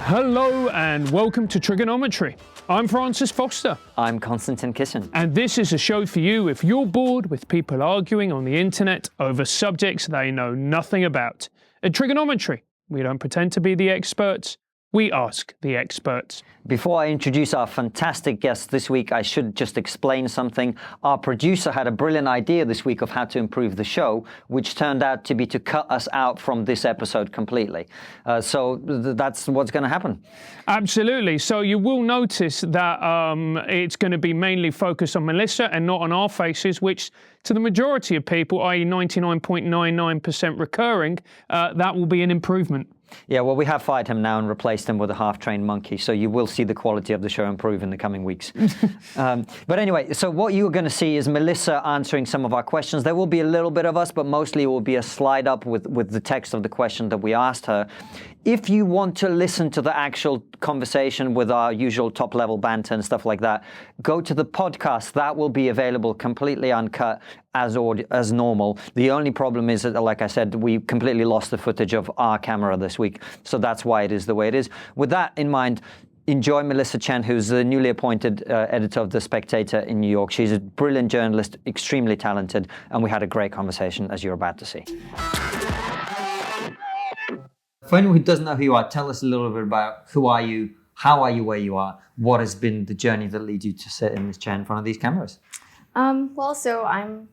Hello and welcome to TRIGGERnometry. I'm Francis Foster. I'm Konstantin. And this is a show for you if you're bored with people arguing on the internet over subjects they know nothing about. At TRIGGERnometry, we don't pretend to be the experts, we ask the experts. Before I introduce our fantastic guest this week, I should just explain something. Our producer had a brilliant idea this week of how to improve the show, which turned out to be to cut us out from this episode completely. So that's what's going to happen. Absolutely. So you will notice that it's going to be mainly focused on Melissa and not on our faces, which to the majority of people, i.e. 99.99% recurring, that will be an improvement. Yeah, well, we have fired him now and replaced him with a half-trained monkey, so you will see the quality of the show improve in the coming weeks. But anyway, so what you're going to see is Melissa answering some of our questions. There will be a little bit of us, but mostly it will be a slide up with the text of the question that we asked her. If you want to listen to the actual conversation with our usual top-level banter and stuff like that, go to the podcast. That will be available completely uncut as normal. The only problem is that, like I said, we completely lost the footage of our camera this week. So that's why it is the way it is. With that in mind, enjoy Melissa Chen, who's the newly appointed editor of The Spectator in New York. She's a brilliant journalist, extremely talented, and we had a great conversation, as you're about to see. For anyone who doesn't know who you are, tell us a little bit about who are you, how are you where you are, what has been the journey that leads you to sit in this chair in front of these cameras? So I'm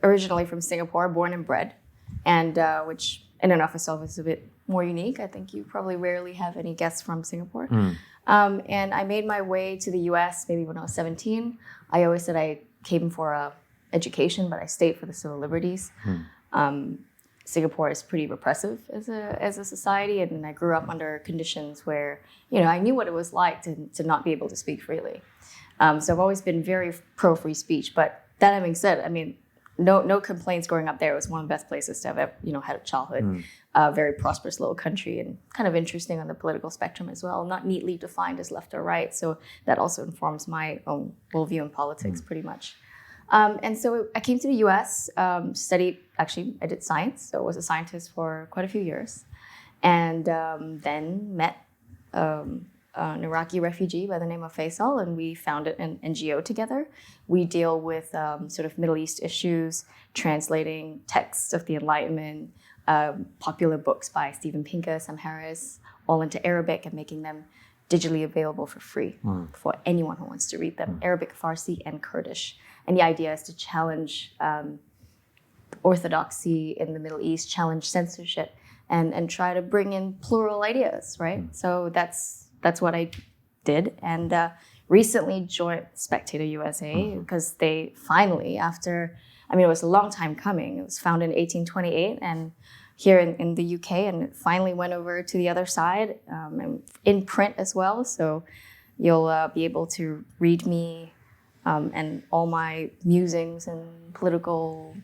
originally from Singapore, born and bred, and which in and of itself is a bit more unique. I think you probably rarely have any guests from Singapore. And I made my way to the US maybe when I was 17. I always said I came for education, but I stayed for the civil liberties. Singapore is pretty repressive as a society, and I grew up under conditions where, I knew what it was like to not be able to speak freely. So I've always been very pro free speech. But that having said, I mean, no complaints growing up there. It was one of the best places to have ever, had a childhood. Very prosperous little country and kind of interesting on the political spectrum as well. Not neatly defined as left or right. So that also informs my own worldview in politics pretty much. And so I came to the US, I did science. So I was a scientist for quite a few years. And then met an Iraqi refugee by the name of Faisal, and we founded an NGO together. We deal with sort of Middle East issues, translating texts of the Enlightenment, popular books by Steven Pinker, Sam Harris, all into Arabic and making them digitally available for free for anyone who wants to read them, Arabic, Farsi, and Kurdish. And the idea is to challenge orthodoxy in the Middle East, challenge censorship, and try to bring in plural ideas, right? So that's what I did. And recently joined Spectator USA because they finally, after, it was a long time coming. It was founded in 1828 and here in the UK, and it finally went over to the other side and in print as well. So you'll be able to read me and all my musings and political,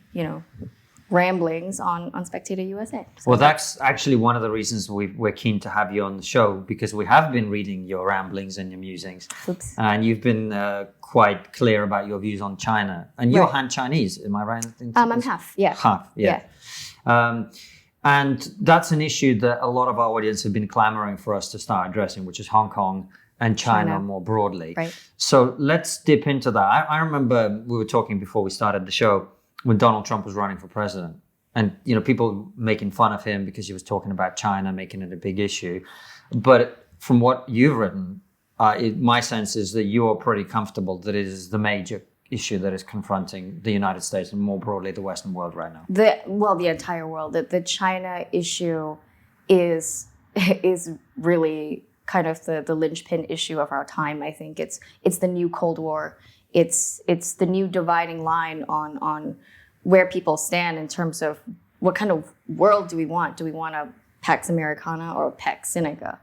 ramblings on Spectator USA. So well, that's actually one of the reasons we're keen to have you on the show, because we have been reading your ramblings and your musings. Oops. And you've been quite clear about your views on China. And you're Han Chinese, am I right? I'm half, yeah. Half, yeah. And that's an issue that a lot of our audience have been clamoring for us to start addressing, which is Hong Kong and China more broadly. Right. So let's dip into that. I remember we were talking before we started the show when Donald Trump was running for president, and people making fun of him because he was talking about China, making it a big issue. But from what you've written, my sense is that you are pretty comfortable that it is the major issue that is confronting the United States and more broadly the Western world right now. The entire world. The China issue is really kind of the linchpin issue of our time. I think it's the new Cold War. It's the new dividing line on where people stand in terms of what kind of world do we want? Do we want a Pax Americana or a Pax Seneca?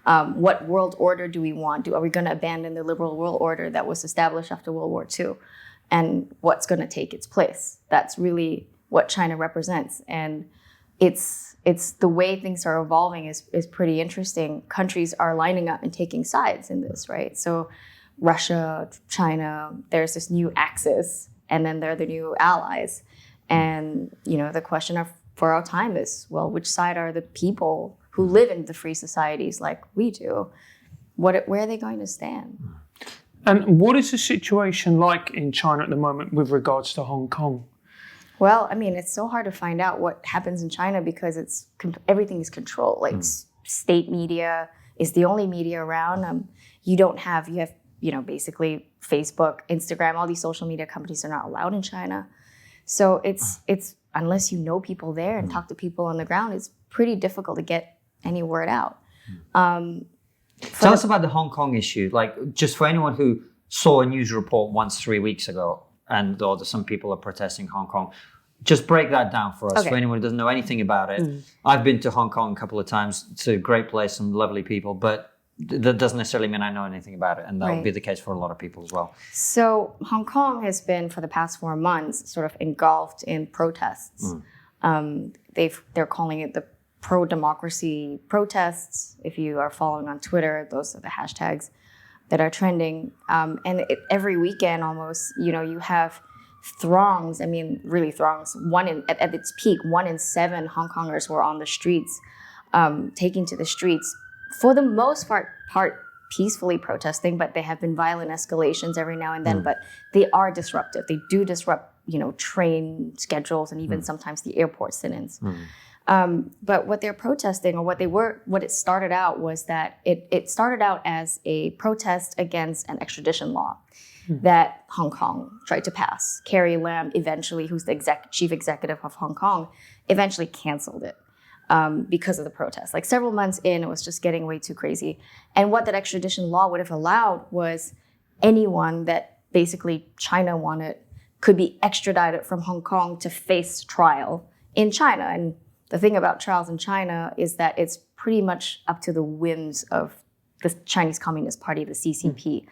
What world order do we want? Are we going to abandon the liberal world order that was established after World War II? And what's going to take its place? That's really what China represents. And it's the way things are evolving is pretty interesting. Countries are lining up and taking sides in this, right? So Russia, China, there's this new axis, and then there are the new allies. And, the question for our time is, well, which side are the people who live in the free societies like we do, where are they going to stand? And what is the situation like in China at the moment with regards to Hong Kong? Well, I mean, it's so hard to find out what happens in China because everything is controlled. Like state media is the only media around. You have basically Facebook, Instagram, all these social media companies are not allowed in China. So it's unless you know people there and talk to people on the ground, it's pretty difficult to get any word out. Tell us about the Hong Kong issue. Like, just for anyone who saw a news report once 3 weeks ago, and or some people are protesting Hong Kong, just break that down for us. Okay. For anyone who doesn't know anything about it, I've been to Hong Kong a couple of times. It's a great place, some lovely people, but that doesn't necessarily mean I know anything about it, and that will be the case for a lot of people as well. So Hong Kong has been, for the past 4 months, sort of engulfed in protests. They're calling it the pro-democracy protests. If you are following on Twitter, those are the hashtags that are trending. And every weekend almost, you have throngs, really throngs. At its peak, 1 in 7 Hong Kongers were on the streets, taking to the streets, for the most part peacefully protesting, but there have been violent escalations every now and then, but they are disruptive. They do disrupt, train schedules and even sometimes the airport sit-ins. But what they're protesting, or what it started out was that it started out as a protest against an extradition law that Hong Kong tried to pass. Carrie Lam eventually, who's the chief executive of Hong Kong, eventually canceled it because of the protest. Like several months in, it was just getting way too crazy. And what that extradition law would have allowed was anyone that basically China wanted could be extradited from Hong Kong to face trial in China. And the thing about trials in China is that it's pretty much up to the whims of the Chinese Communist Party, the CCP.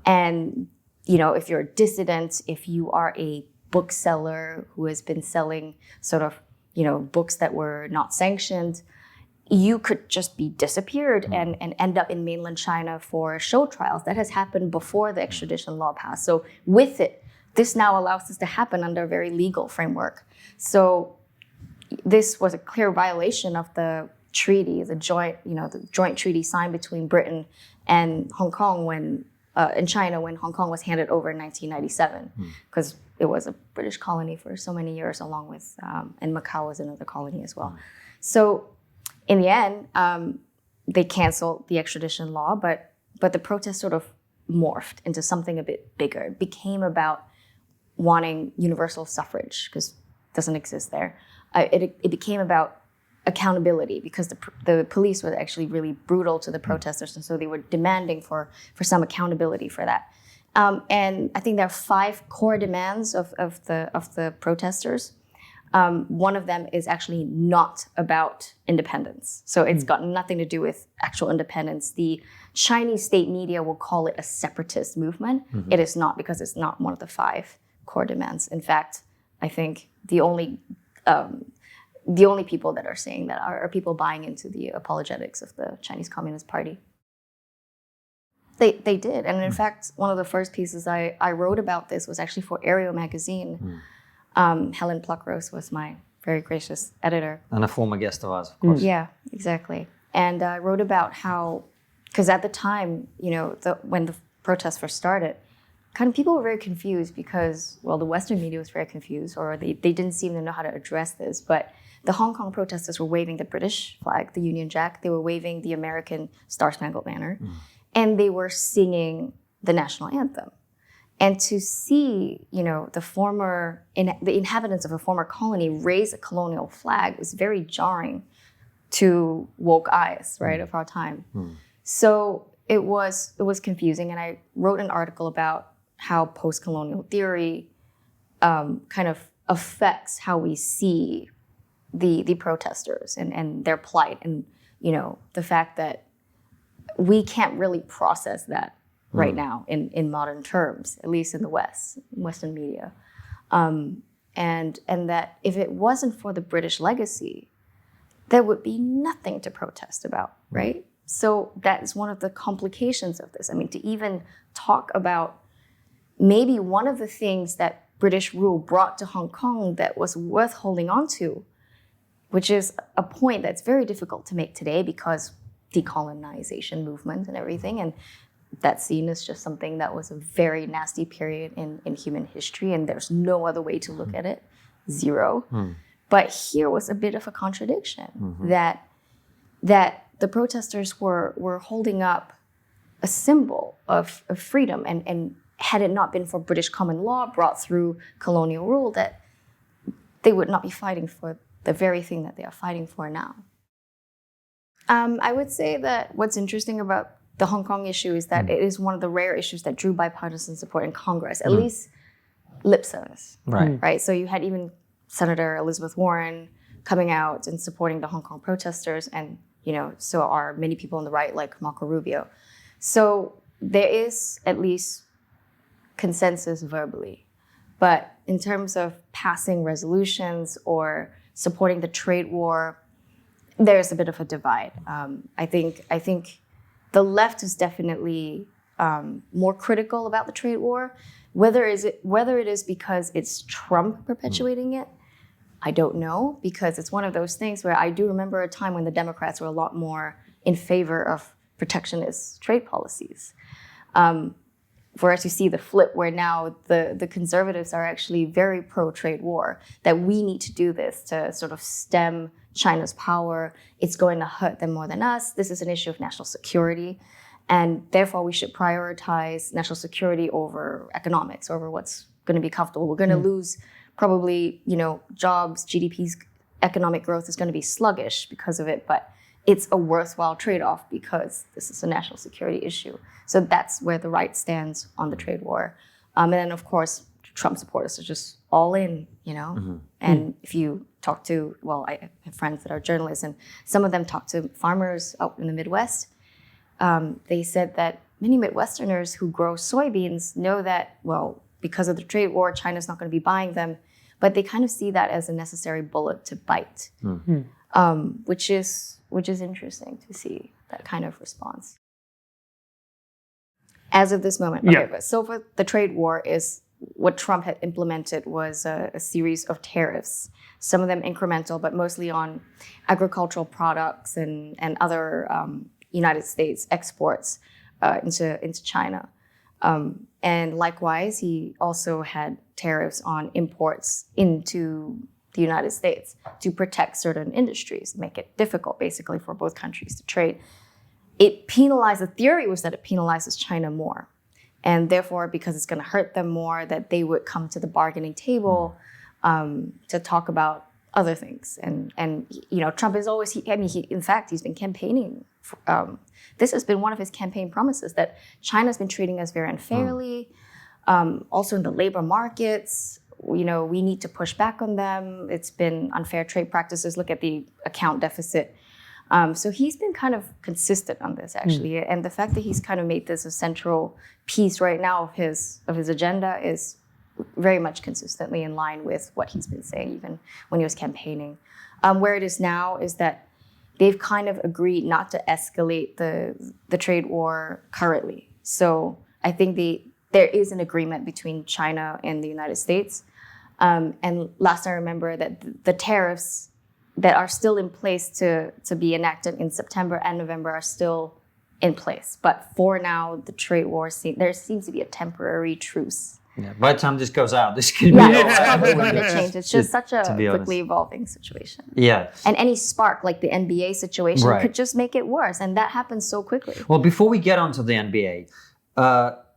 And, if you're a dissident, if you are a bookseller who has been selling sort of, books that were not sanctioned, you could just be disappeared and end up in mainland China for show trials. That has happened before the extradition law passed. So with it, this now allows this to happen under a very legal framework. So this was a clear violation of the treaty, the joint treaty signed between Britain and Hong Kong in China when Hong Kong was handed over in 1997, because it was a British colony for so many years, along with and Macau was another colony as well. So in the end, they canceled the extradition law, but the protest sort of morphed into something a bit bigger. It became about wanting universal suffrage, because it doesn't exist there. It became about accountability, because the police were actually really brutal to the protesters, and so they were demanding for some accountability for that. And I think there are 5 core demands of the protesters. One of them is actually not about independence. So it's got nothing to do with actual independence. The Chinese state media will call it a separatist movement. It is not, because it's not one of the 5 core demands. In fact, I think the only people that are saying that are people buying into the apologetics of the Chinese Communist Party. They did. And in fact, one of the first pieces I wrote about this was actually for Ariel magazine. Helen Pluckrose was my very gracious editor. And a former guest of ours, of course. Yeah, exactly. And I wrote about how, because at the time, when the protests first started, kind of people were very confused because, well, the Western media was very confused, or they didn't seem to know how to address this. But the Hong Kong protesters were waving the British flag, the Union Jack. They were waving the American Star-Spangled Banner. And they were singing the national anthem. And to see, the inhabitants of a former colony raise a colonial flag was very jarring to woke eyes, right, of our time. So it was confusing. And I wrote an article about how post-colonial theory kind of affects how we see the protesters and their plight, and the fact that we can't really process that right now in modern terms, at least in the Western media, and that if it wasn't for the British legacy, there would be nothing to protest about, right? So that is one of the complications of this. I mean, to even talk about maybe one of the things that British rule brought to Hong Kong that was worth holding on to, which is a point that's very difficult to make today because decolonization movement and everything. And that's seen as just something that was a very nasty period in human history, and there's no other way to look at it, zero. But here was a bit of a contradiction that the protesters were holding up a symbol of freedom, and had it not been for British common law brought through colonial rule, that they would not be fighting for the very thing that they are fighting for now. I would say that what's interesting about the Hong Kong issue is that it is one of the rare issues that drew bipartisan support in Congress, at least lip service. Right. So you had even Senator Elizabeth Warren coming out and supporting the Hong Kong protesters, and so are many people on the right, like Marco Rubio. So there is at least consensus verbally, but in terms of passing resolutions or supporting the trade war, there's a bit of a divide. I think the left is definitely more critical about the trade war. Whether it is because it's Trump perpetuating it, I don't know, because it's one of those things where I do remember a time when the Democrats were a lot more in favor of protectionist trade policies. Whereas you see the flip where now the conservatives are actually very pro-trade war, that we need to do this to sort of stem China's power. It's going to hurt them more than us. This is an issue of national security. And therefore, we should prioritize national security over economics, over what's going to be comfortable. We're going to lose probably, jobs, GDP's economic growth is going to be sluggish because of it, but it's a worthwhile trade-off because this is a national security issue. So that's where the right stands on the trade war. And then, of course, Trump supporters are just all in, And if you talk to, I have friends that are journalists, and some of them talk to farmers out in the Midwest. They said that many Midwesterners who grow soybeans know that, because of the trade war, China's not going to be buying them, but they kind of see that as a necessary bullet to bite, which is interesting to see that kind of response. As of this moment, so for the trade war is what Trump had implemented was a series of tariffs, some of them incremental, but mostly on agricultural products and other United States exports into China. And likewise, he also had tariffs on imports into the United States to protect certain industries, make it difficult basically for both countries to trade. The theory was that it penalizes China more. And therefore, because it's going to hurt them more, that they would come to the bargaining table to talk about other things. And Trump is always, in fact, he's been campaigning. This has been one of his campaign promises, that China's been treating us very unfairly. Also in the labor markets, we need to push back on them. It's been unfair trade practices. Look at the account deficit. So he's been kind of consistent on this, actually. And the fact that he's kind of made this a central piece right now of his agenda is very much consistently in line with what he's been saying, even when he was campaigning. Where it is now is that they've kind of agreed not to escalate the trade war currently. So I think there is an agreement between China and the United States. And last I remember that the tariffs that are still in place to be enacted in September and November are still in place. But for now, the trade war, there seems to be a temporary truce. Yeah, by the time this goes out, this could be it's probably going to change. It's just such a quickly evolving situation. Yeah. And any spark, like the NBA situation, could just make it worse. And that happens so quickly. Well, before we get onto the NBA,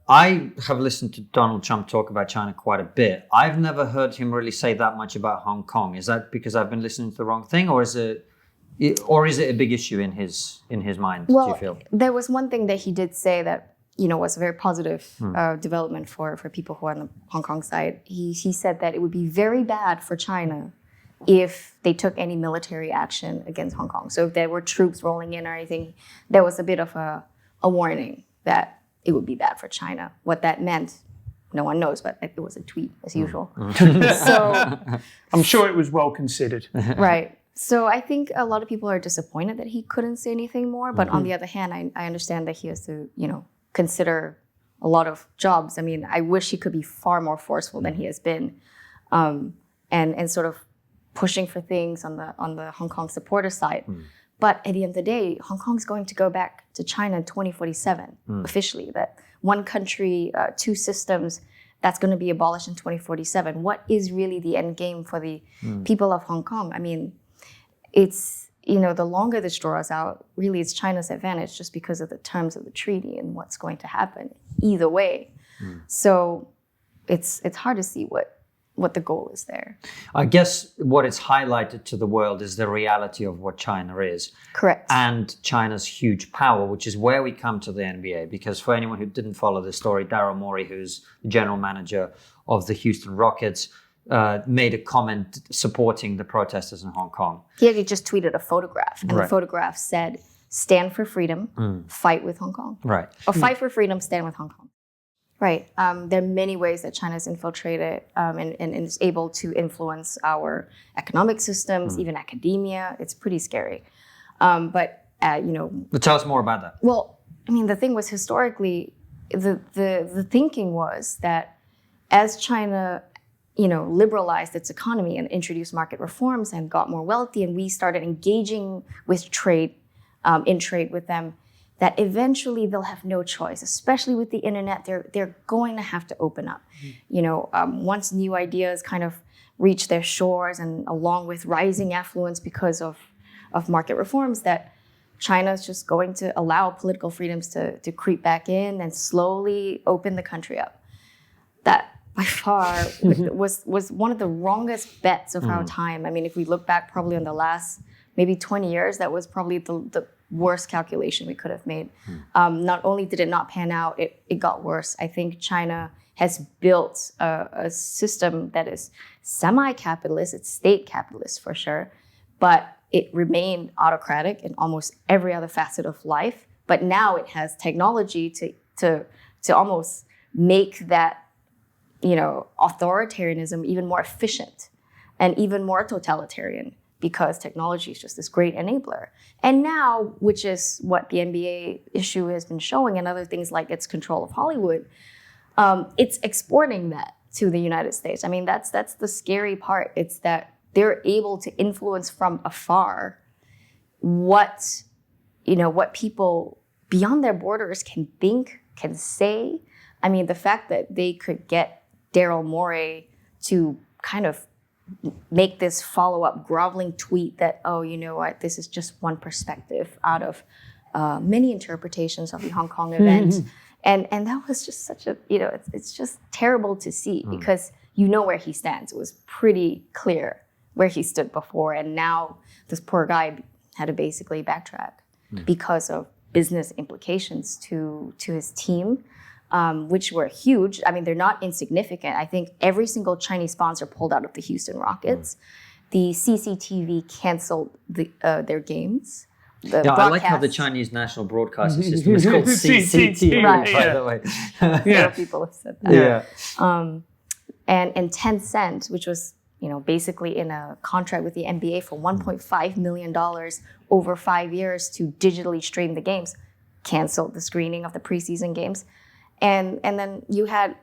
I have listened to Donald Trump talk about China quite a bit. I've never heard him really say that much about Hong Kong. Is that because I've been listening to the wrong thing, or is it a big issue in his mind? Well, do you feel? There was one thing that he did say that was a very positive development for people who are on the Hong Kong side. He said that it would be very bad for China if they took any military action against Hong Kong. So if there were troops rolling in or anything, there was a bit of a warning that it would be bad for China. What that meant, no one knows, but it was a tweet as usual. So I'm sure it was well considered. Right. So I think a lot of people are disappointed that he couldn't say anything more. But on the other hand, I understand that he has to, consider a lot of jobs. I mean, I wish he could be far more forceful than he has been, and sort of pushing for things on the Hong Kong supporter side. But at the end of the day, Hong Kong's going to go back to China in 2047 officially. That one country, two systems, that's going to be abolished in 2047. What is really the end game for the people of Hong Kong? I mean, it's, the longer this draws out, really it's China's advantage just because of the terms of the treaty and what's going to happen either way. So it's hard to see what the goal is there. I guess what it's highlighted to the world is the reality of what China is. Correct. And China's huge power, which is where we come to the NBA. Because for anyone who didn't follow the story, Daryl Morey, who's the general manager of the Houston Rockets, made a comment supporting the protesters in Hong Kong. He actually just tweeted a photograph, and the photograph said, "Stand for freedom, fight with Hong Kong." Right. Or fight for freedom, stand with Hong Kong. Right. There are many ways that China's infiltrated and is able to influence our economic systems, even academia. It's pretty scary. But Tell us more about that. Well, I mean, the thing was historically, the thinking was that as China, liberalized its economy and introduced market reforms and got more wealthy, and we started engaging with trade, in trade with them, that eventually they'll have no choice, especially with the internet. They're going to have to open up. Once new ideas kind of reach their shores, and along with rising affluence because of market reforms, that China's just going to allow political freedoms to creep back in and slowly open the country up. That by far was one of the wrongest bets of our time. I mean, if we look back probably on the last maybe 20 years, that was probably the worst calculation we could have made. Not only did it not pan out, it got worse. I think China has built a system that is semi-capitalist, it's state capitalist for sure, but it remained autocratic in almost every other facet of life. But now it has technology to almost make that authoritarianism even more efficient and even more totalitarian, because technology is just this great enabler. And now, which is what the NBA issue has been showing, and other things like its control of Hollywood, it's exporting that to the United States. I mean, that's the scary part. It's that they're able to influence from afar what people beyond their borders can think, can say. I mean, the fact that they could get Daryl Morey to kind of make this follow-up groveling tweet that, oh, you know what, this is just one perspective out of many interpretations of the Hong Kong event. And that was just such a, it's just terrible to see, because where he stands. It was pretty clear where he stood before. And now this poor guy had to basically backtrack because of business implications to his team. Which were huge. I mean, they're not insignificant. I think every single Chinese sponsor pulled out of the Houston Rockets. The CCTV canceled their games. I like how the Chinese national broadcasting system is called CCTV, right, by the way. Yeah, people have said that. Yeah. And Tencent, which was basically in a contract with the NBA for $1.5 million over 5 years to digitally stream the games, canceled the screening of the preseason games. And then you had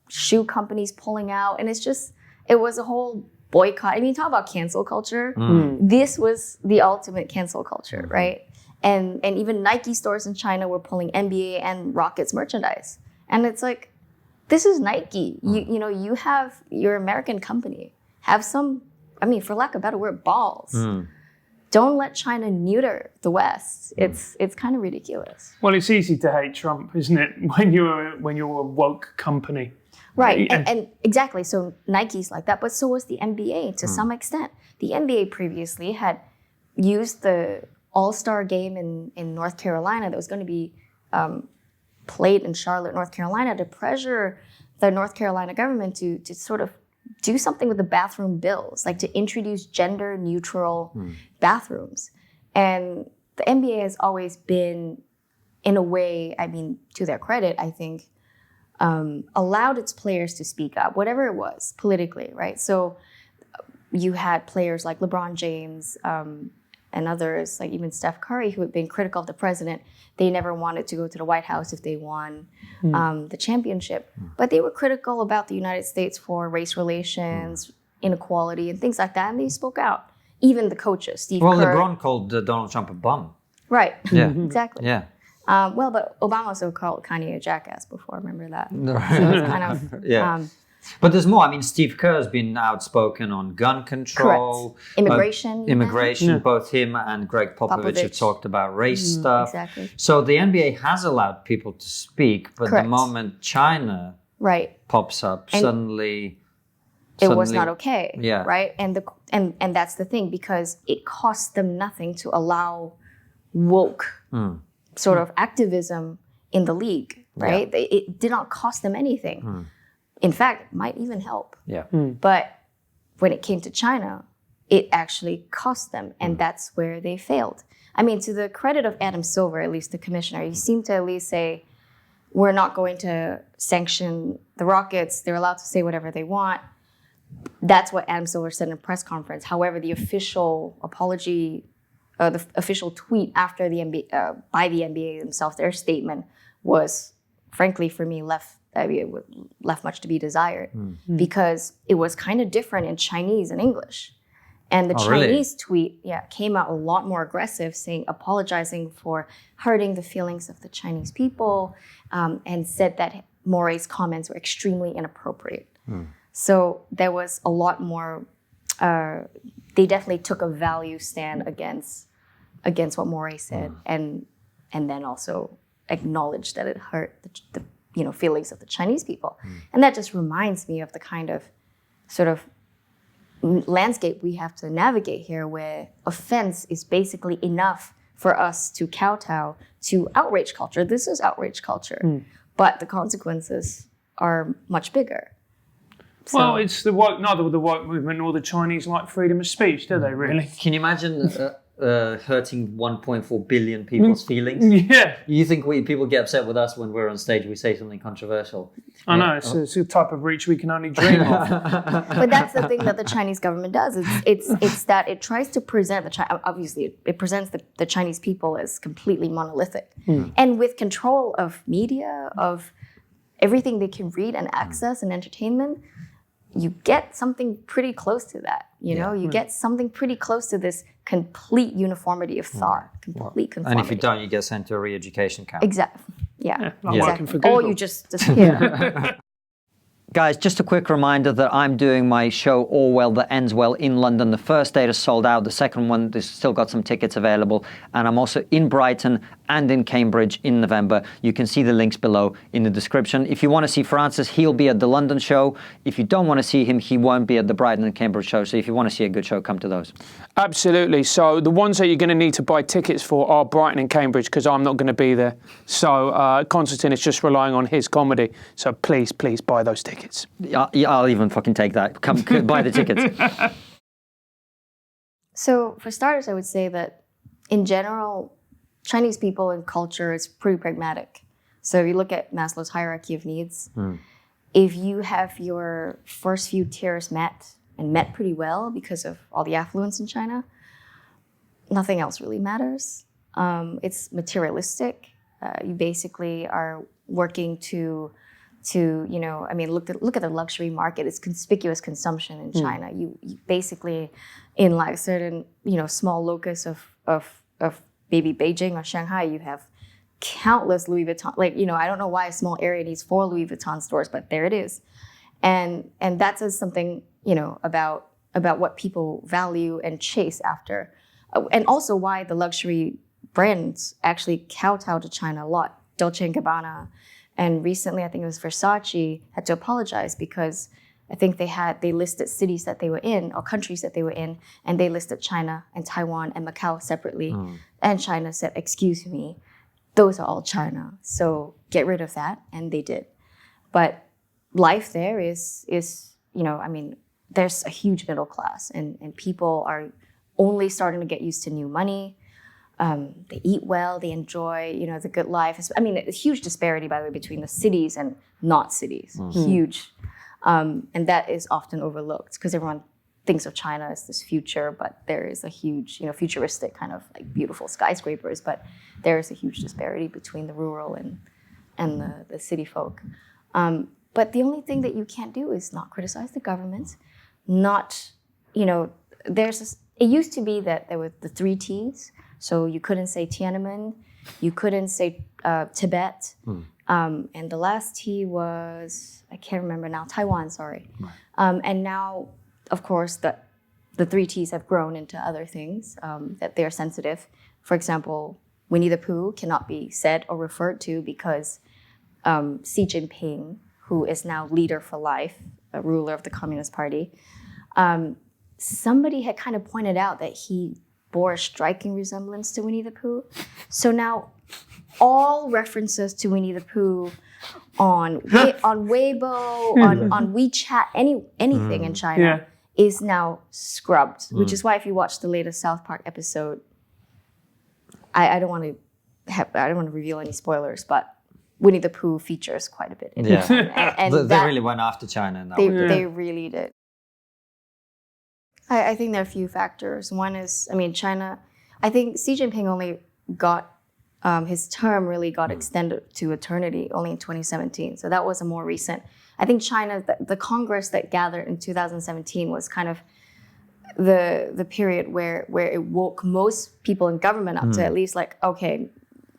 shoe companies pulling out, and it was a whole boycott. I mean, talk about cancel culture. This was the ultimate cancel culture, right? And even Nike stores in China were pulling NBA and Rockets merchandise. And it's like, this is Nike. You have your American company. Have some, for lack of a better word, balls. Don't let China neuter the West. It's kind of ridiculous. Well, it's easy to hate Trump, isn't it? When you're a woke company, right? And exactly. So Nike's like that, but so was the NBA to some extent. The NBA previously had used the All-Star game in North Carolina that was going to be played in Charlotte, North Carolina, to pressure the North Carolina government to sort of do something with the bathroom bills, like to introduce gender-neutral bathrooms. And the NBA has always been, in a way, to their credit, I think, allowed its players to speak up, whatever it was, politically, right? So you had players like LeBron James and others, like even Steph Curry, who had been critical of the president. They never wanted to go to the White House if they won the championship. But they were critical about the United States for race relations, inequality and things like that, and they spoke out. Even the coaches, Steve Well, Kerr. LeBron called Donald Trump a bum. Right. Yeah. Exactly. Yeah. Well, but Obama also called Kanye a jackass before. Remember that? So it's kind of Yeah. But there's more. I mean, Steve Kerr's been outspoken on gun control, immigration, both him and Greg Popovich have talked about race stuff. Exactly. So the NBA has allowed people to speak, but Correct. the moment China pops up, suddenly it was not okay. Yeah. Right. And that's the thing, because it cost them nothing to allow woke sort of activism in the league. Right. Yeah. It did not cost them anything. In fact, it might even help. Yeah. But when it came to China, it actually cost them, and that's where they failed. I mean, to the credit of Adam Silver, at least the commissioner, he seemed to at least say, we're not going to sanction the Rockets. They're allowed to say whatever they want. That's what Adam Silver said in a press conference. However, the official apology, the official tweet after the NBA, by the NBA themselves, their statement was, frankly, for me, left much to be desired, because it was kind of different in Chinese and English. And the Chinese tweet came out a lot more aggressive, apologizing for hurting the feelings of the Chinese people, and said that Morey's comments were extremely inappropriate. So there was a lot more, they definitely took a value stand against what Morey said, and then also acknowledged that it hurt the feelings of the Chinese people. And that just reminds me of the kind of sort of landscape we have to navigate here, where offense is basically enough for us to kowtow to outrage culture. This is outrage culture, but the consequences are much bigger. So, well, it's neither the woke movement nor the Chinese like freedom of speech, do they really? Can you imagine hurting 1.4 billion people's feelings? Yeah. You think people get upset with us when we're on stage, we say something controversial? I know, it's a type of reach we can only dream of. But that's the thing that the Chinese government does. It's that it tries to present obviously it presents the Chinese people as completely monolithic, and with control of media, of everything they can read and access and entertainment. You get something pretty close to that, you get something pretty close to this complete uniformity of thought, complete conformity. And if you don't, you get sent to a re-education camp. Exactly. Yeah. Exactly. Or you just disappear. Guys, just a quick reminder that I'm doing my show Orwell That Ends Well in London. The first date is sold out. The second one, there's still got some tickets available. And I'm also in Brighton and in Cambridge in November. You can see the links below in the description. If you want to see Francis, he'll be at the London show. If you don't want to see him, he won't be at the Brighton and Cambridge show. So if you want to see a good show, come to those. Absolutely. So the ones that you're going to need to buy tickets for are Brighton and Cambridge, because I'm not going to be there. So Konstantin is just relying on his comedy. So please buy those tickets. I'll even fucking take that. Come buy the tickets. So for starters, I would say that in general, Chinese people and culture is pretty pragmatic. So if you look at Maslow's hierarchy of needs, if you have your first few tiers met pretty well because of all the affluence in China, nothing else really matters. It's materialistic. You basically are working to look at the luxury market. It's conspicuous consumption in China. You basically, in like a certain small locus of maybe Beijing or Shanghai, you have countless Louis Vuitton. I don't know why a small area needs 4 Louis Vuitton stores, but there it is, and that says something about what people value and chase after, and also why the luxury brands actually kowtow to China a lot. Dolce & Gabbana. And recently, I think it was Versace had to apologize because I think they listed cities that they were in or countries that they were in, and they listed China and Taiwan and Macau separately. And China said, "Excuse me, those are all China, so get rid of that," and they did. But life there is there's a huge middle class, and people are only starting to get used to new money. They eat well, they enjoy, the good life. I mean, a huge disparity, by the way, between the cities and not cities. Huge. And that is often overlooked because everyone thinks of China as this future, but there is a huge, futuristic kind of like beautiful skyscrapers, but there is a huge disparity between the rural and the city folk. But the only thing that you can't do is not criticize the government, not, it used to be that there were the 3 T's. So you couldn't say Tiananmen, you couldn't say Tibet, and the last T was, I can't remember now, Taiwan, sorry. Right. And now, of course, the 3 T's have grown into other things that they're sensitive. For example, Winnie the Pooh cannot be said or referred to because Xi Jinping, who is now leader for life, a ruler of the Communist Party, somebody had kind of pointed out that he bore a striking resemblance to Winnie the Pooh. So now all references to Winnie the Pooh on Weibo, on WeChat, anything in China is now scrubbed, which is why if you watch the latest South Park episode, I don't want to reveal any spoilers, but Winnie the Pooh features quite a bit in it. And they really went after China in that way. They really did. I think there are a few factors. One is, China, I think Xi Jinping only got, his term really got extended to eternity only in 2017. So that was a more recent. I think China, the Congress that gathered in 2017 was kind of the period where it woke most people in government up to at least like, okay,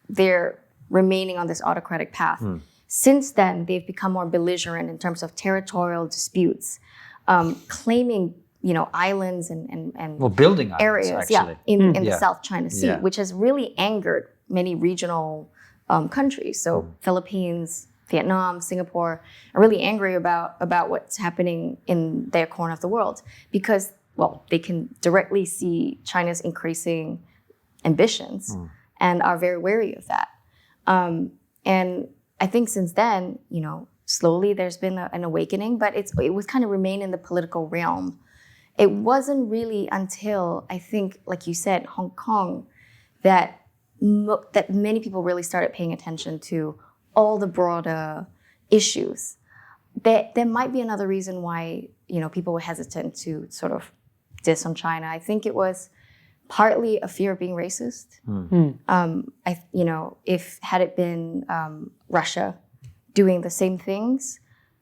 they're remaining on this autocratic path. Since then, they've become more belligerent in terms of territorial disputes, claiming islands and building areas, actually. in the South China Sea, which has really angered many regional countries. So Philippines, Vietnam, Singapore are really angry about what's happening in their corner of the world because, well, they can directly see China's increasing ambitions and are very wary of that. And I think since then, slowly there's been an awakening, but it was kind of remain in the political realm. It wasn't really until, I think, like you said, Hong Kong, that many people really started paying attention to all the broader issues. There might be another reason why, people were hesitant to sort of diss on China. I think it was partly a fear of being racist. If had it been Russia doing the same things,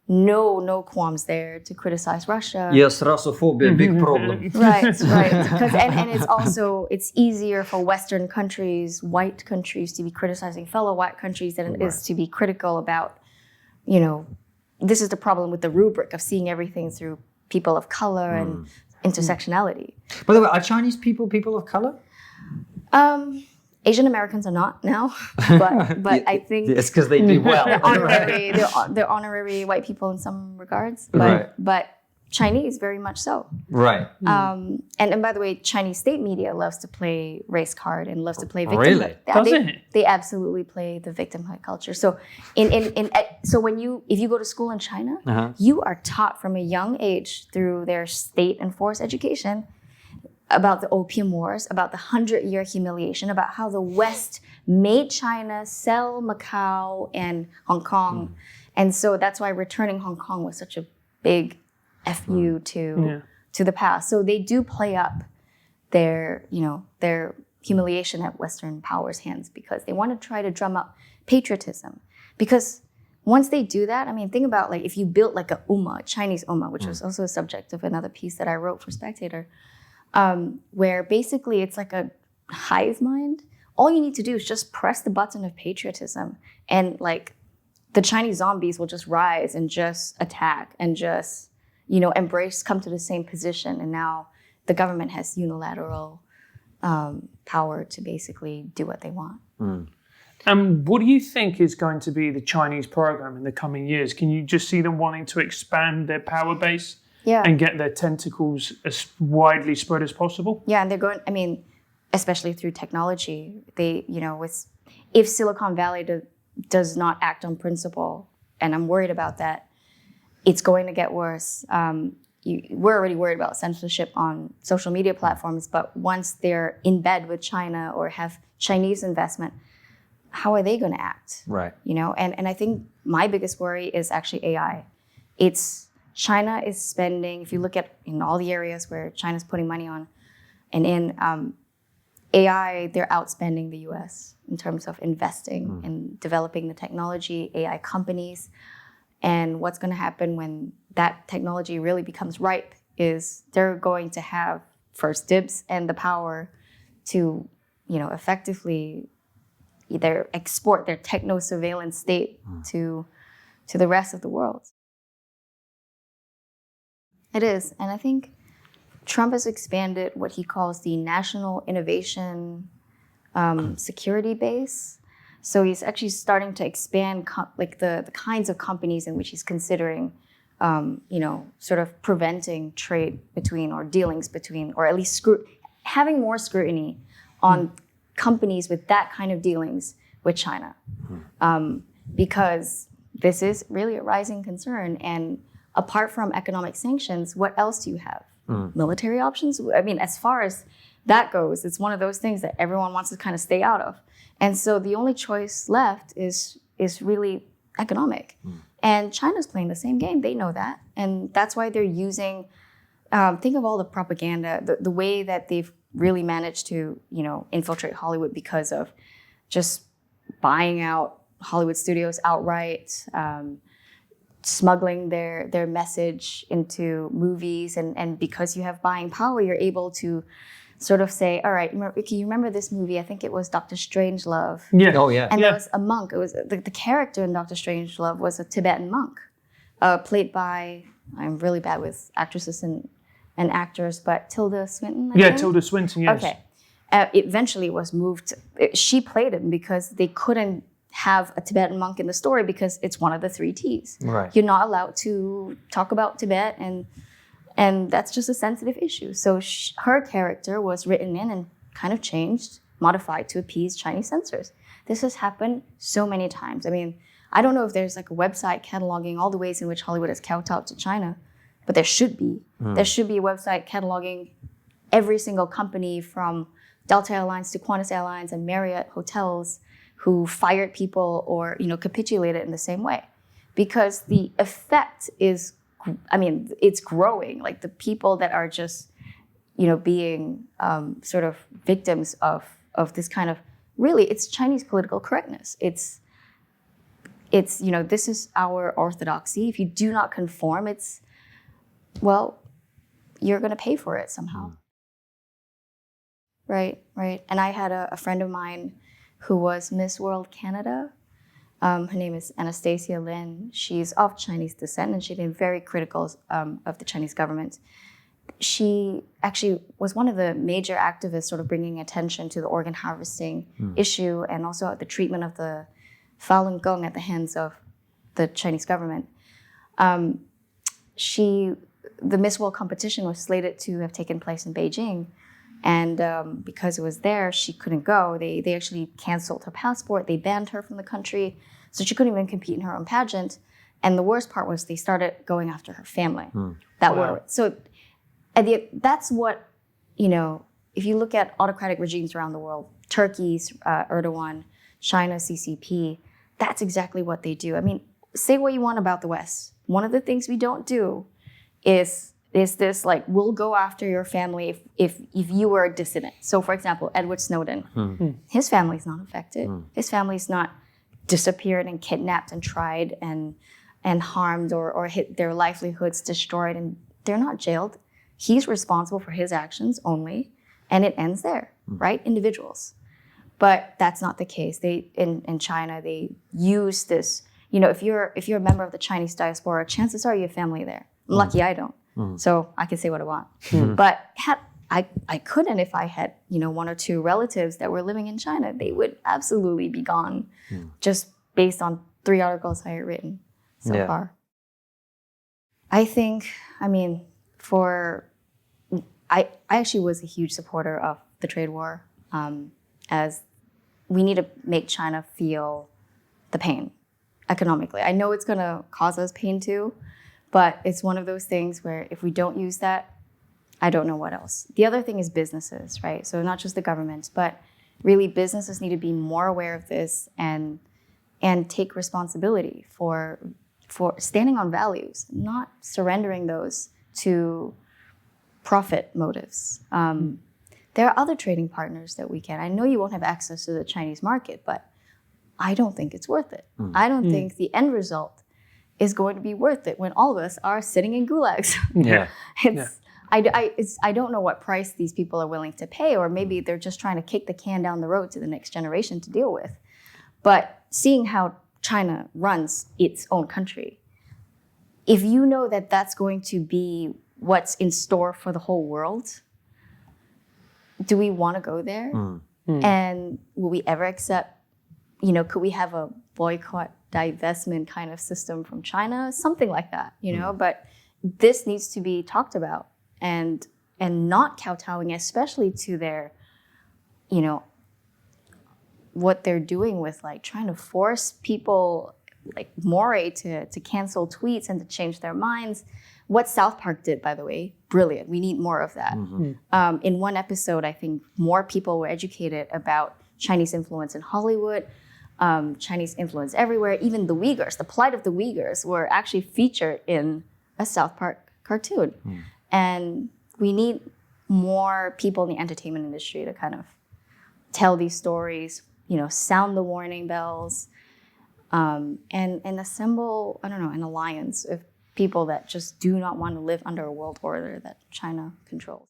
no qualms there to criticize Russia. Yes, Russophobia, big problem. Right. Because and it's easier for Western countries, white countries, to be criticizing fellow white countries than it is to be critical about, this is the problem with the rubric of seeing everything through people of color and intersectionality. By the way, are Chinese people of color? Asian Americans are not now, but I think it's because they do well. They're honorary white people in some regards, but Chinese very much so. Right. And by the way, Chinese state media loves to play race card and loves to play victimhood. Really? Does it? They absolutely play the victimhood culture. So if you go to school in China, you are taught from a young age through their state enforced education about the Opium Wars, about the 100-year humiliation, about how the West made China sell Macau and Hong Kong. And so that's why returning Hong Kong was such a big FU to the past. So they do play up their humiliation at Western powers' hands because they want to try to drum up patriotism. Because once they do that, think about like if you built like a ummah, Chinese ummah, which was also a subject of another piece that I wrote for Spectator, where basically it's like a hive mind. All you need to do is just press the button of patriotism and like the Chinese zombies will just rise and just attack and just, come to the same position. And now the government has unilateral power to basically do what they want. And what do you think is going to be the Chinese program in the coming years? Can you just see them wanting to expand their power base? And get their tentacles as widely spread as possible? Yeah, and they're going, especially through technology, if Silicon Valley does not act on principle, and I'm worried about that, it's going to get worse. We're already worried about censorship on social media platforms, but once they're in bed with China or have Chinese investment, how are they going to act? Right. And I think my biggest worry is actually AI. China is spending, if you look at in all the areas where China's putting money on, and in AI, they're outspending the US in terms of investing in developing the technology, AI companies. And what's going to happen when that technology really becomes ripe is they're going to have first dibs and the power to, effectively either export their techno surveillance state to the rest of the world. It is, and I think Trump has expanded what he calls the National Innovation Security Base. So he's actually starting to expand the kinds of companies in which he's considering, sort of preventing trade between or dealings between, or at least having more scrutiny on companies with that kind of dealings with China, because this is really a rising concern. And apart from economic sanctions, what else do you have? Military options? I mean, as far as that goes, it's one of those things that everyone wants to kind of stay out of. And so the only choice left is really economic. And China's playing the same game. They know that. And that's why they're using, think of all the propaganda, the way that they've really managed to, infiltrate Hollywood because of just buying out Hollywood studios outright, smuggling their message into movies. And because you have buying power, you're able to sort of say, all right, you remember this movie? I think it was Dr. Strangelove. Yeah. Oh, yeah. And there was a monk. It was the character in Dr. Strangelove was a Tibetan monk, played by, I'm really bad with actresses and actors, but Tilda Swinton, I think? Tilda Swinton, yes. Okay. Eventually was moved. She played him because they couldn't have a Tibetan monk in the story because it's one of the 3 T's. Right. You're not allowed to talk about Tibet, and that's just a sensitive issue. So her character was written in and kind of changed, modified to appease Chinese censors. This has happened so many times. I mean, I don't know if there's like a website cataloging all the ways in which Hollywood has kowtowed to China, but there should be. There should be a website cataloging every single company from Delta Airlines to Qantas Airlines and Marriott Hotels who fired people or, capitulated in the same way. Because the effect is, it's growing. Like the people that are just, being sort of victims of this kind of, really, it's Chinese political correctness. It's this is our orthodoxy. If you do not conform, you're going to pay for it somehow. Right. And I had a friend of mine who was Miss World Canada. Her name is Anastasia Lin. She's of Chinese descent, and she's been very critical of the Chinese government. She actually was one of the major activists sort of bringing attention to the organ harvesting issue and also the treatment of the Falun Gong at the hands of the Chinese government. The Miss World competition was slated to have taken place in Beijing, and because it was there, she couldn't go. They actually canceled her passport. They banned her from the country, so she couldn't even compete in her own pageant. And the worst part was they started going after her family. That's what, if you look at autocratic regimes around the world, Turkey's Erdogan, China's CCP, that's exactly what they do. I mean, say what you want about the West. One of the things we don't do is this, like, we'll go after your family if you were a dissident. So, for example, Edward Snowden, his family's not affected. His family's not disappeared and kidnapped and tried and harmed or hit their livelihoods destroyed, and they're not jailed. He's responsible for his actions only, and it ends there, right? Individuals. But that's not the case. In China, they use this, if you're a member of the Chinese diaspora, chances are you have family there. Lucky I don't. So I can say what I want. But I couldn't if I had, 1 or 2 relatives that were living in China. They would absolutely be gone just based on 3 articles I had written so far. I think, I actually was a huge supporter of the trade war, as we need to make China feel the pain economically. I know it's going to cause us pain too, but it's one of those things where if we don't use that, I don't know what else. The other thing is businesses, right? So not just the government, but really businesses need to be more aware of this and take responsibility for standing on values, not surrendering those to profit motives. There are other trading partners that we can. I know you won't have access to the Chinese market, but I don't think it's worth it. I don't think the end result is going to be worth it when all of us are sitting in gulags. I don't know what price these people are willing to pay, or maybe they're just trying to kick the can down the road to the next generation to deal with. But seeing how China runs its own country, if you know that that's going to be what's in store for the whole world, do we want to go there? And will we ever accept, could we have a boycott, divestment kind of system from China? Something like that, but this needs to be talked about and not kowtowing, especially to their, what they're doing with like trying to force people like Moray to cancel tweets and to change their minds. What South Park did, by the way, brilliant. We need more of that. In one episode, I think more people were educated about Chinese influence in Hollywood, Chinese influence everywhere. Even the Uyghurs, the plight of the Uyghurs, were actually featured in a South Park cartoon. And we need more people in the entertainment industry to kind of tell these stories, sound the warning bells, and assemble, an alliance of people that just do not want to live under a world order that China controls.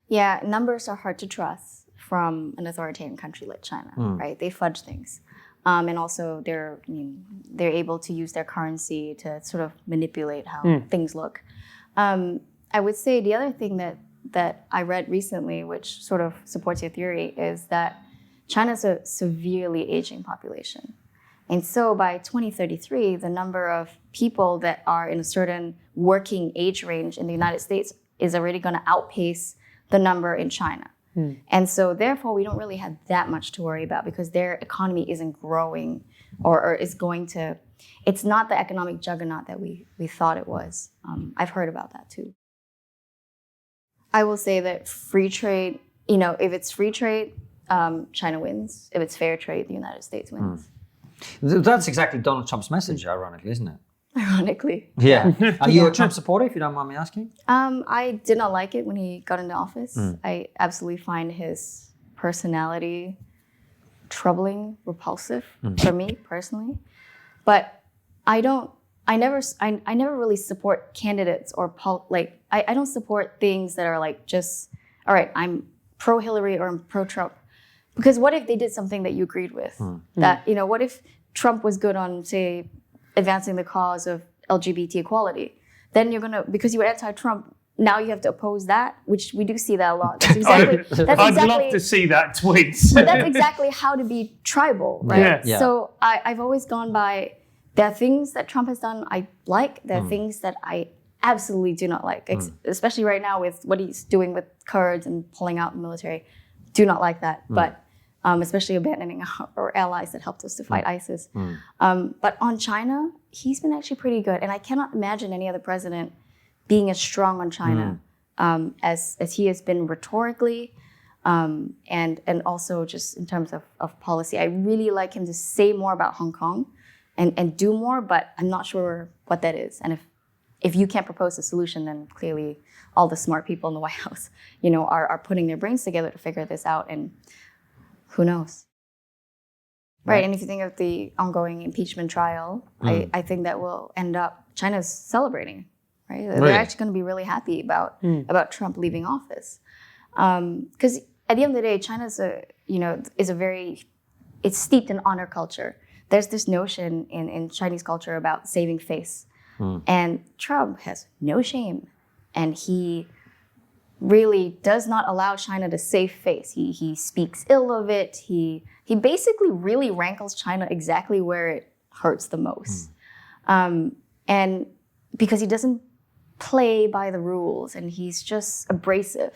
Yeah, numbers are hard to trust from an authoritarian country like China, right? They fudge things. And also they're able to use their currency to sort of manipulate how things look. I would say the other thing that I read recently, which sort of supports your theory, is that China's a severely aging population. And so by 2033, the number of people that are in a certain working age range in the United States is already going to outpace the number in China. And so therefore, we don't really have that much to worry about because their economy isn't growing or is going to, it's not the economic juggernaut that we thought it was. I've heard about that too. I will say that free trade, if it's free trade, China wins. If it's fair trade, the United States wins. That's exactly Donald Trump's message, ironically, isn't it? Ironically. Yeah. Are you a Trump supporter, if you don't mind me asking? I did not like it when he got into office. I absolutely find his personality troubling, repulsive for me personally. But I never really support candidates or I don't support things that are like just, all right, I'm pro-Hillary or I'm pro-Trump. Because what if they did something that you agreed with? That, what if Trump was good on, say, advancing the cause of LGBT equality? Then you're because you were anti-Trump, now you have to oppose that, which we do see that a lot. That's exactly, I'd love to see that tweet. But that's exactly how to be tribal, right? Yeah. So I've always gone by, there are things that Trump has done I like, there are things that I absolutely do not like, especially right now with what he's doing with Kurds and pulling out the military. Do not like that, but especially abandoning our allies that helped us to fight ISIS. But on China, he's been actually pretty good. And I cannot imagine any other president being as strong on China as he has been rhetorically and also just in terms of policy. I really like him to say more about Hong Kong and do more, but I'm not sure what that is. And if you can't propose a solution, then clearly all the smart people in the White House, are putting their brains together to figure this out. And who knows? Right. And if you think of the ongoing impeachment trial, I think that will end up, China's celebrating, right? They're actually going to be really happy about Trump leaving office. Because at the end of the day, China's it's steeped in honor culture. There's this notion in Chinese culture about saving face. And Trump has no shame. And he really does not allow China to save face. He speaks ill of it. He basically really rankles China exactly where it hurts the most. And because he doesn't play by the rules and he's just abrasive.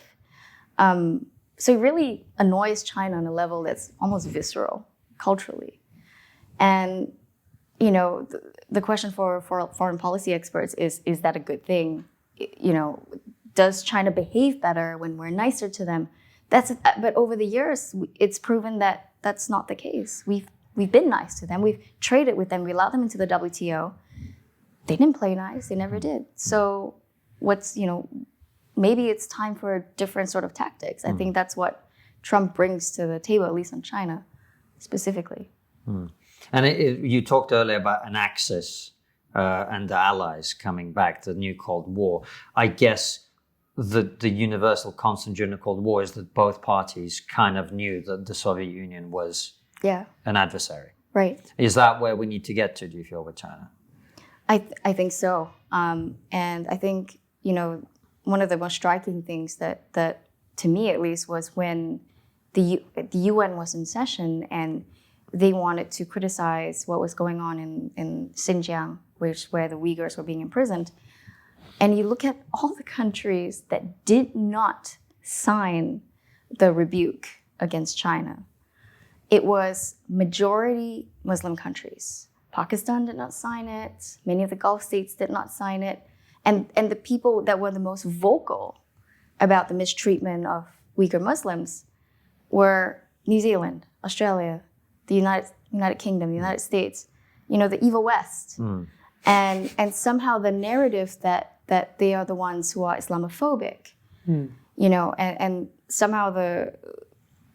So he really annoys China on a level that's almost visceral culturally. And, the question for foreign policy experts is that a good thing? Does China behave better when we're nicer to them? But over the years, it's proven that that's not the case. We've been nice to them. We've traded with them. We allowed them into the WTO. They didn't play nice. They never did. So maybe it's time for a different sort of tactics. I think that's what Trump brings to the table, at least on China specifically. And you talked earlier about an axis and the allies coming back to the new Cold War. I guess the universal constant during the Cold War is that both parties kind of knew that the Soviet Union was an adversary. Right. Is that where we need to get to, do you feel, with China? I think so. And I think, one of the most striking things that to me at least, was when the UN was in session and they wanted to criticize what was going on in Xinjiang, where the Uyghurs were being imprisoned. And you look at all the countries that did not sign the rebuke against China. It was majority Muslim countries. Pakistan did not sign it. Many of the Gulf states did not sign it. And the people that were the most vocal about the mistreatment of Uyghur Muslims were New Zealand, Australia, the United Kingdom, the United States, the evil West. And somehow the narrative that they are the ones who are Islamophobic, and somehow the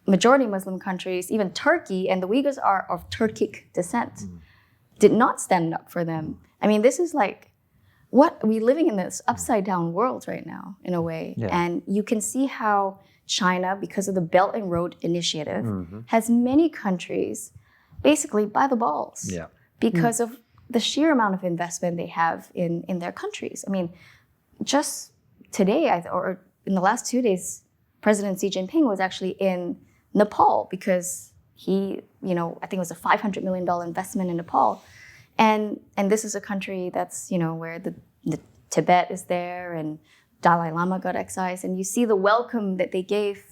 majority Muslim countries, even Turkey, and the Uyghurs are of Turkic descent, did not stand up for them. I mean, this is like, we're living in this upside down world right now, in a way. Yeah. And you can see how China, because of the Belt and Road Initiative, has many countries basically by the balls because of the sheer amount of investment they have in their countries. I mean, just today, or in the last 2 days, President Xi Jinping was actually in Nepal because he, I think it was a $500 million investment in Nepal. And this is a country that's, where the Tibet is there and Dalai Lama got excised. And you see the welcome that they gave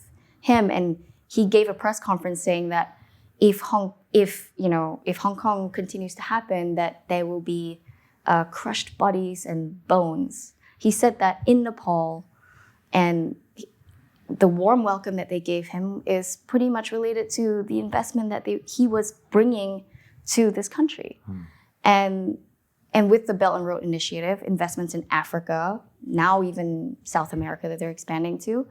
him. And he gave a press conference saying that if Hong Kong continues to happen, that there will be crushed bodies and bones. He said that in Nepal, and the warm welcome that they gave him is pretty much related to the investment that he was bringing to this country. And with the Belt and Road Initiative, investments in Africa, now even South America that they're expanding to,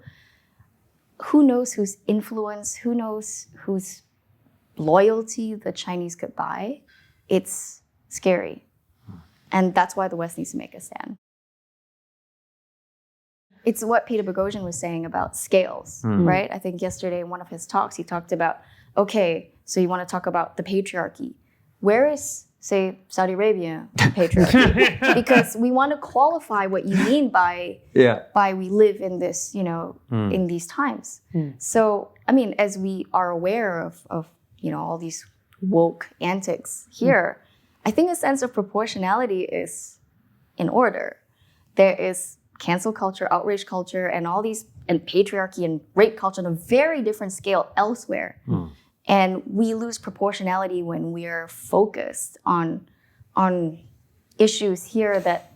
who knows whose influence, who knows whose loyalty the Chinese could buy. It's scary. And that's why the West needs to make a stand. It's what Peter Boghossian was saying about scales, right? I think yesterday in one of his talks, he talked about, okay, so you want to talk about the patriarchy. Where is, say, Saudi Arabia patriarchy? Because we want to qualify what you mean by we live in this, in these times. So, I mean, as we are aware of all these woke antics here, I think a sense of proportionality is in order. There is cancel culture, outrage culture, and all these, and patriarchy and rape culture on a very different scale elsewhere. And we lose proportionality when we're focused on issues here that,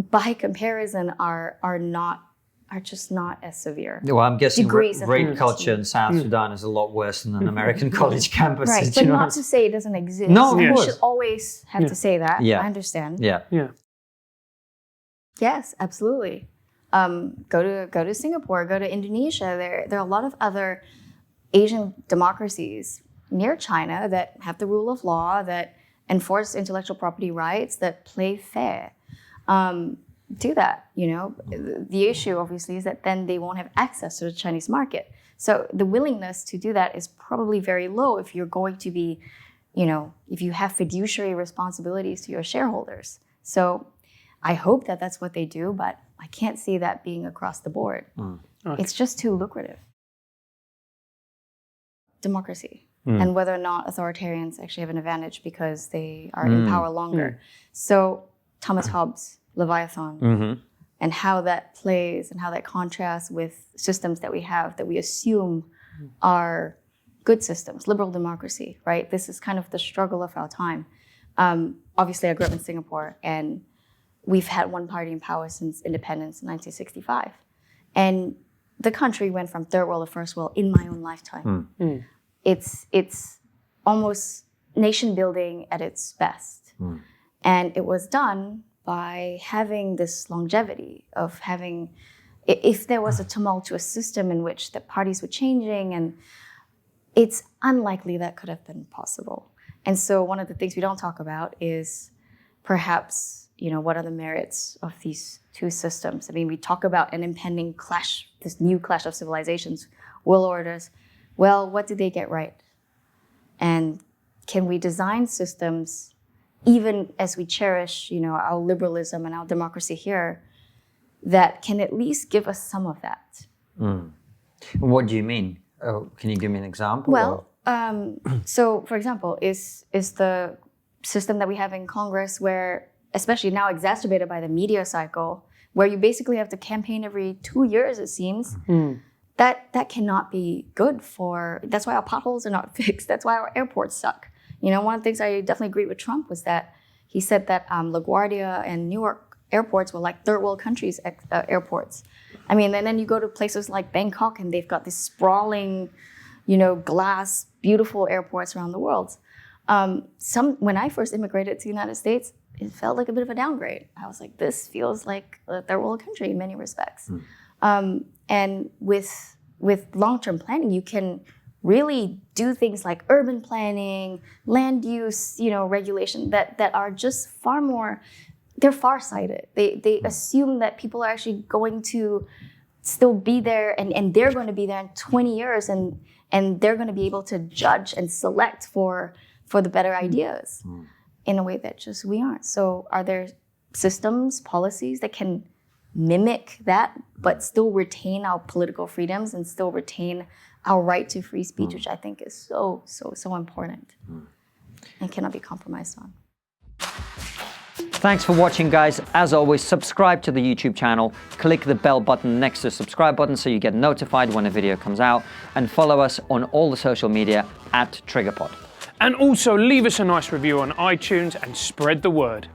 by comparison, are just not as severe. Well, I'm guessing rape culture in South Sudan is a lot worse than an American college campus. Right, but not to say it doesn't exist. No, we should always have to say that. I understand. Yeah. Yes, absolutely. Go to Singapore, go to Indonesia. There are a lot of other Asian democracies near China that have the rule of law, that enforce intellectual property rights, that play fair. Do that, The issue, obviously, is that then they won't have access to the Chinese market. So the willingness to do that is probably very low if you're going to be, if you have fiduciary responsibilities to your shareholders. So I hope that that's what they do, but I can't see that being across the board. Okay. It's just too lucrative. Democracy, and whether or not authoritarians actually have an advantage because they are in power longer. So Thomas Hobbes, Leviathan, and how that plays and how that contrasts with systems that we have that we assume are good systems, liberal democracy, right? This is kind of the struggle of our time. Obviously, I grew up in Singapore, and we've had one party in power since independence in 1965. And the country went from third world to first world in my own lifetime. It's almost nation building at its best. And it was done by having this longevity of having, if there was a tumultuous system in which the parties were changing, and it's unlikely that could have been possible. And so one of the things we don't talk about is perhaps what are the merits of these two systems? I mean, we talk about an impending clash, this new clash of civilizations, world orders. Well, what did they get right? And can we design systems, even as we cherish, our liberalism and our democracy here, that can at least give us some of that? What do you mean? Oh, can you give me an example? Well, so for example, is the system that we have in Congress, where, especially now exacerbated by the media cycle, where you basically have to campaign every 2 years, it seems, that cannot be good for, that's why our potholes are not fixed. That's why our airports suck. One of the things I definitely agree with Trump was that he said that LaGuardia and Newark airports were like third world countries airports. I mean, and then you go to places like Bangkok and they've got this sprawling, glass, beautiful airports around the world. When I first immigrated to the United States, it felt like a bit of a downgrade. I was like, this feels like a third world country in many respects. And with long-term planning, you can really do things like urban planning, land use, regulation that are just far more, they're far-sighted. They assume that people are actually going to still be there and they're going to be there in 20 years and they're going to be able to judge and select for the better ideas in a way that just we aren't. So are there systems, policies that can mimic that, but still retain our political freedoms and still retain our right to free speech, which I think is so, so, so important and cannot be compromised on. Thanks for watching, guys. As always, subscribe to the YouTube channel, click the bell button next to the subscribe button so you get notified when a video comes out, and follow us on all the social media @TriggerPod. And also leave us a nice review on iTunes and spread the word.